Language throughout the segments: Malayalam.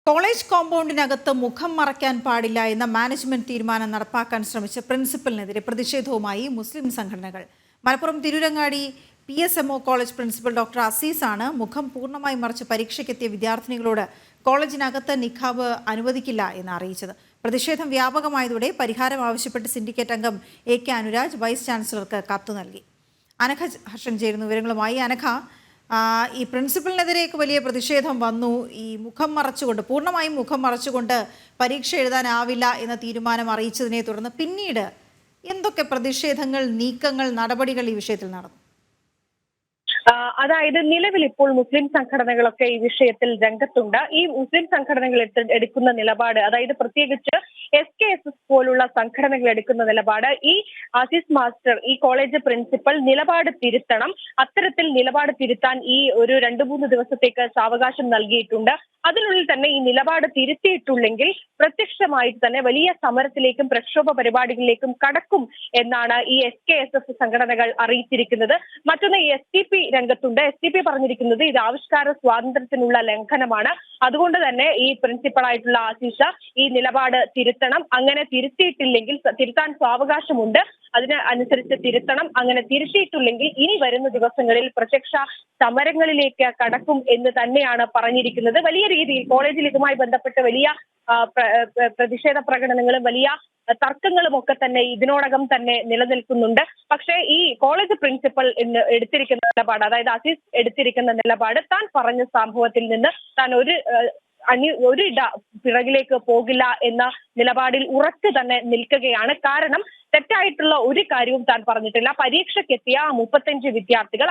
കോളേജ് കോമ്പൗണ്ടിനകത്ത് മുഖം മറയ്ക്കാൻ പാടില്ല എന്ന മാനേജ്മെന്റ് തീരുമാനം നടപ്പാക്കാൻ ശ്രമിച്ച പ്രിൻസിപ്പലിനെതിരെ പ്രതിഷേധവുമായി മുസ്ലിം സംഘടനകൾ. Malappuram Tirurangadi PSMO college principal doctor അസീസാണ് മുഖം പൂർണ്ണമായി മറച്ച് പരീക്ഷയ്ക്കെത്തിയ വിദ്യാർത്ഥിനികളോട് കോളേജിനകത്ത് നിഖാബ് അനുവദിക്കില്ല എന്ന് അറിയിച്ചത്. പ്രതിഷേധം വ്യാപകമായതോടെ പരിഹാരം ആവശ്യപ്പെട്ട് സിൻഡിക്കേറ്റ് അംഗം AK അനുരാജ് വൈസ് ചാൻസലർക്ക് കത്ത് നൽകി. അനഘ ഹർഷൻ ചേരുന്നു വിവരങ്ങളുമായി. അനഘ, ഈ പ്രിൻസിപ്പലിനെതിരെയൊക്കെ വലിയ പ്രതിഷേധം വന്നു. ഈ മുഖം മറച്ചുകൊണ്ട്, പൂർണ്ണമായും മുഖം മറച്ചുകൊണ്ട് പരീക്ഷ എഴുതാനാവില്ല എന്ന തീരുമാനം അറിയിച്ചതിനെ തുടർന്ന് പിന്നീട് എന്തൊക്കെ പ്രതിഷേധങ്ങൾ, നീക്കങ്ങൾ, നടപടികൾ ഈ വിഷയത്തിൽ നടന്നു? അതായത് നിലവിൽ ഇപ്പോൾ മുസ്ലിം സംഘടനകളൊക്കെ ഈ വിഷയത്തിൽ രംഗത്തുണ്ട്. ഈ മുസ്ലിം സംഘടനകൾ എടുക്കുന്ന നിലപാട്, അതായത് പ്രത്യേകിച്ച് SKSS പോലുള്ള സംഘടനകൾ എടുക്കുന്ന നിലപാട്, ഈ അസീസ് മാസ്റ്റർ, ഈ കോളേജ് പ്രിൻസിപ്പൽ നിലപാട് തിരുത്തണം. അത്തരത്തിൽ നിലപാട് തിരുത്താൻ ഈ ഒരു 2-3 ദിവസത്തേക്ക് സാവകാശം നൽകിയിട്ടുണ്ട്. അതിനുള്ളിൽ തന്നെ ഈ നിലപാട് തിരുത്തിയിട്ടില്ലെങ്കിൽ പ്രത്യക്ഷമായിട്ട് തന്നെ വലിയ സമരത്തിലേക്കും പ്രക്ഷോഭ പരിപാടികളിലേക്കും കടക്കും എന്നാണ് ഈ SKSS സംഘടനകൾ അറിയിച്ചിരിക്കുന്നത്. മറ്റൊന്ന് STP രംഗത്തുണ്ട്. STP പറഞ്ഞിരിക്കുന്നത് ഇത് ആവിഷ്കാര സ്വാതന്ത്ര്യത്തിനുള്ള ലംഘനമാണ്. അതുകൊണ്ട് തന്നെ ഈ പ്രിൻസിപ്പളായിട്ടുള്ള ആസിഷ ഈ നിലപാട് തിരുത്തണം. അങ്ങനെ തിരുത്തിയിട്ടില്ലെങ്കിൽ, തിരുത്താൻ സാവകാശമുണ്ട്, അതിന് അനുസരിച്ച് തിരുത്തണം. അങ്ങനെ തിരുത്തിയിട്ടില്ലെങ്കിൽ ഇനി വരുന്ന ദിവസങ്ങളിൽ പ്രത്യക്ഷ സമരങ്ങളിലേക്ക് കടക്കും എന്ന് തന്നെയാണ് പറഞ്ഞിരിക്കുന്നത്. വലിയ രീതിയിൽ കോളേജിൽ ഇതുമായി ബന്ധപ്പെട്ട് വലിയ പ്രതിഷേധ പ്രകടനങ്ങളും വലിയ തർക്കങ്ങളും ഒക്കെ തന്നെ ഇതിനോടകം തന്നെ നിലനിൽക്കുന്നുണ്ട്. പക്ഷേ ഈ കോളേജ് പ്രിൻസിപ്പൽ എടുത്തിരിക്കുന്ന നിലപാട്, അതായത് അസീസ് എടുത്തിരിക്കുന്ന നിലപാട്, താൻ പറഞ്ഞ സംഭവത്തിൽ നിന്ന് താൻ ഒരു പിറകിലേക്ക് പോകില്ല എന്ന നിലപാടിൽ ഉറച്ചു തന്നെ നിൽക്കുകയാണ്. കാരണം തെറ്റായിട്ടുള്ള ഒരു കാര്യവും താൻ പറഞ്ഞിട്ടില്ല. പരീക്ഷയ്ക്കെത്തിയ ആ 35 വിദ്യാർത്ഥികൾ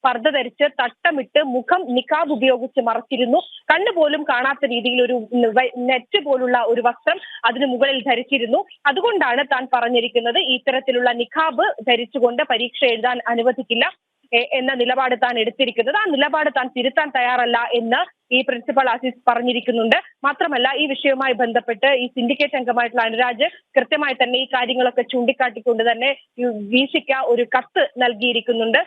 പർദ്ദ ധരിച്ച് തട്ടമിട്ട് മുഖം നിഖാബ് ഉപയോഗിച്ച് മറച്ചിരുന്നു. കണ്ണുപോലും കാണാത്ത രീതിയിൽ ഒരു നെറ്റ് പോലുള്ള ഒരു വസ്ത്രം അതിന് മുകളിൽ ധരിച്ചിരുന്നു. അതുകൊണ്ടാണ് താൻ പറഞ്ഞിരിക്കുന്നത് ഇത്തരത്തിലുള്ള നിഖാബ് ധരിച്ചുകൊണ്ട് പരീക്ഷ എഴുതാൻ അനുവദിക്കില്ല എന്ന നിലപാട് താൻ എടുത്തിരിക്കുന്നത്. ആ നിലപാട് താൻ തിരുത്താൻ തയ്യാറല്ല എന്ന് ഈ പ്രിൻസിപ്പൽ അസീസ് പറഞ്ഞിരിക്കുന്നുണ്ട്. മാത്രമല്ല, ഈ വിഷയവുമായി ബന്ധപ്പെട്ട് ഈ സിൻഡിക്കേറ്റ് അംഗമായിട്ടുള്ള അനുരാജ് കൃത്യമായി തന്നെ ഈ കാര്യങ്ങളൊക്കെ ചൂണ്ടിക്കാട്ടിക്കൊണ്ട് തന്നെ VC-ക്ക് ഒരു കത്ത് നൽകിയിരിക്കുന്നുണ്ട്.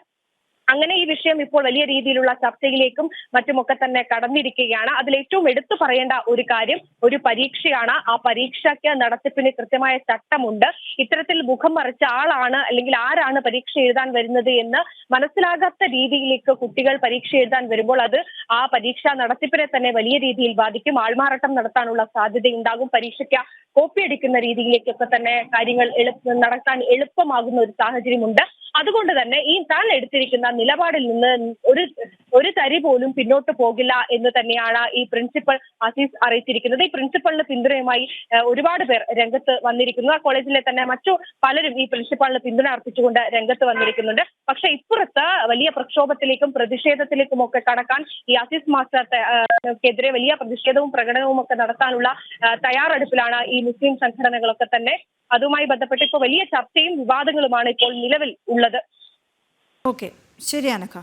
അങ്ങനെ ഈ വിഷയം ഇപ്പോൾ വലിയ രീതിയിലുള്ള ചർച്ചയിലേക്കും മറ്റുമൊക്കെ തന്നെ കടന്നിരിക്കുകയാണ്. അതിൽ ഏറ്റവും എടുത്തു പറയേണ്ട ഒരു കാര്യം ഒരു പരീക്ഷയാണ്. ആ പരീക്ഷയ്ക്ക് നടത്തിപ്പിന് കൃത്യമായ ചട്ടമുണ്ട്. ഇത്തരത്തിൽ മുഖം മറച്ച ആളാണ് അല്ലെങ്കിൽ ആരാണ് പരീക്ഷ എഴുതാൻ വരുന്നത് എന്ന് മനസ്സിലാകാത്ത രീതിയിലേക്ക് കുട്ടികൾ പരീക്ഷ എഴുതാൻ വരുമ്പോൾ അത് ആ പരീക്ഷാ നടത്തിപ്പിനെ തന്നെ വലിയ രീതിയിൽ ബാധിക്കും. ആൾമാറാട്ടം നടത്താനുള്ള സാധ്യതയുണ്ടാകും. പരീക്ഷയ്ക്ക് കോപ്പി അടിക്കുന്ന രീതിയിലേക്കൊക്കെ തന്നെ കാര്യങ്ങൾ നടത്താൻ എളുപ്പമാകുന്ന ഒരു സാഹചര്യമുണ്ട്. അതുകൊണ്ട് തന്നെ ഈ താൻ എടുത്തിരിക്കുന്ന നിലപാടിൽ നിന്ന് ഒരു തരി പോലും പിന്നോട്ട് പോകില്ല എന്ന് തന്നെയാണ് ഈ പ്രിൻസിപ്പൽ അസീസ് അറിയിച്ചിരിക്കുന്നത്. ഈ പ്രിൻസിപ്പലിന് പിന്തുണയുമായി ഒരുപാട് പേർ രംഗത്ത് വന്നിരിക്കുന്നു. ആ കോളേജിലെ തന്നെ മറ്റു പലരും ഈ പ്രിൻസിപ്പലിന് പിന്തുണ അർപ്പിച്ചുകൊണ്ട് രംഗത്ത് വന്നിരിക്കുന്നുണ്ട്. പക്ഷെ ഇപ്പുറത്ത് വലിയ പ്രക്ഷോഭത്തിലേക്കും പ്രതിഷേധത്തിലേക്കും ഒക്കെ കടക്കാൻ ഈ അസീസ് മാസ്റ്റർക്കെതിരെ വലിയ പ്രതിഷേധവും പ്രകടനവും ഒക്കെ നടത്താനുള്ള തയ്യാറെടുപ്പിലാണ് ഈ മുസ്ലിം സംഘടനകളൊക്കെ തന്നെ. അതുമായി ബന്ധപ്പെട്ട് ഇപ്പോൾ വലിയ ചർച്ചയും വിവാദങ്ങളുമാണ് ഇപ്പോൾ നിലവിൽ ഉള്ളത്. ഓക്കെ, ശരി അനഘ.